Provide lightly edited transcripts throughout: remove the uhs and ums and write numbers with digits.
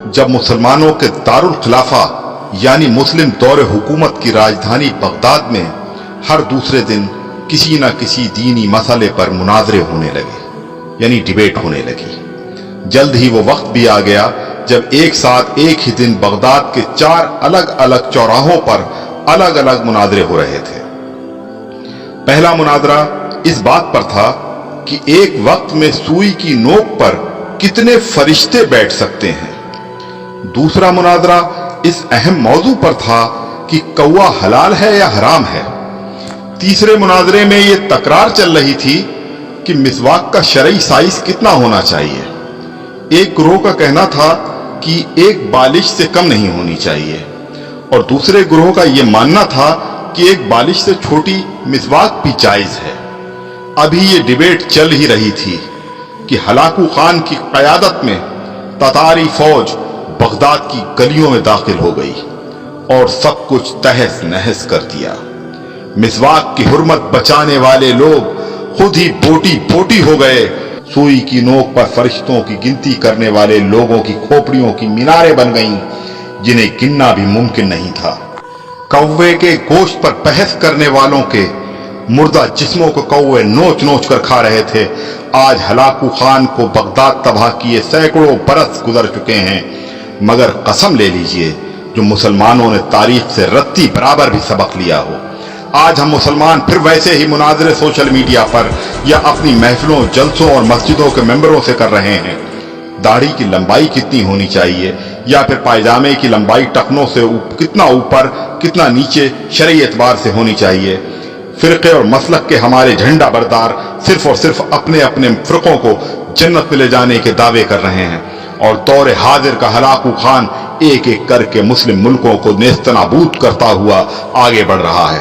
जब मुसलमानों के दारुल खिलाफा यानी मुस्लिम दौर हुकूमत की राजधानी बगदाद में हर दूसरे दिन किसी न किसी दीनी मसले पर मुनाजरे होने लगे यानी डिबेट होने लगी। जल्द ही वो वक्त भी आ गया जब एक साथ एक ही दिन बगदाद के 4 अलग अलग चौराहों पर अलग अलग मुनाजरे हो रहे थे। पहला मुनाजरा इस बात पर था कि एक वक्त में सुई की नोक पर कितने फरिश्ते बैठ सकते हैं। दूसरा मुनाजरा इस अहम मौजू पर था कि कौवा हलाल है या हराम है। तीसरे मुनाजरे में यह तकरार चल रही थी कि मिसवाक का शरई साइज कितना होना चाहिए। एक ग्रोह का कहना था कि एक बालिश से कम नहीं होनी चाहिए और दूसरे ग्रोह का यह मानना था कि एक बालिश से छोटी मिसवाक भी जायज है। अभी ये डिबेट चल ही रही थी कि हलाकू खान की क़यादत में ततारी फौज बगदाद की गलियों में दाखिल हो गई और सब कुछ तहस नहस कर दिया। मिसवाक की हुर्मत बचाने वाले लोग खुद ही बोटी बोटी हो गए। सुई की नोक पर फरिश्तों की गिनती करने वाले लोगों की खोपड़ियों की मीनारें बन गईं जिन्हें गिनना भी मुमकिन नहीं था। कौवे के गोश्त पर बहस करने वालों के मुर्दा जिस्मों को कौवे नोच नोच कर खा रहे थे। आज हलाकू खान को बगदाद तबाह किए सैकड़ों बरस गुजर चुके हैं, मगर कसम ले लीजिए जो मुसलमानों ने तारीख से रत्ती बराबर भी सबक लिया हो। आज हम मुसलमान फिर वैसे ही मुनाजरे सोशल मीडिया पर या अपनी महफिलों, जलसों और मस्जिदों के मेंबरों से कर रहे हैं। दाढ़ी की लंबाई कितनी होनी चाहिए या फिर पायजामे की लंबाई टखनों से कितना ऊपर कितना नीचे शरई एतबार से होनी चाहिए। फिरके और मसलक के हमारे झंडा बरदार सिर्फ और सिर्फ अपने अपने फिरकों को जन्नत में ले जाने के दावे कर रहे हैं और दौरे हाजिर का हलाकू खान एक एक करके मुस्लिम मुल्कों को नेस्तनाबूद करता हुआ आगे बढ़ रहा है।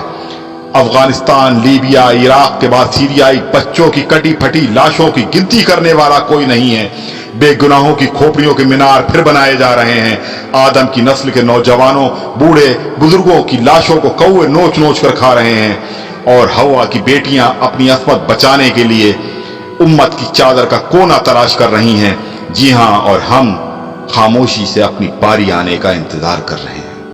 अफगानिस्तान, लीबिया, इराक के बाद सीरियाई बच्चों की कटी फटी लाशों की गिनती करने वाला कोई नहीं है। बेगुनाहों की खोपड़ियों के मीनार फिर बनाए जा रहे हैं। आदम की नस्ल के नौजवानों, बूढ़े बुजुर्गों की लाशों को कौवे नोच नोच कर खा रहे हैं और हवा की बेटियां अपनी असमत बचाने के लिए उम्मत की चादर का कोना तलाश कर रही हैं। जी हां, और हम खामोशी से अपनी बारी आने का इंतजार कर रहे हैं।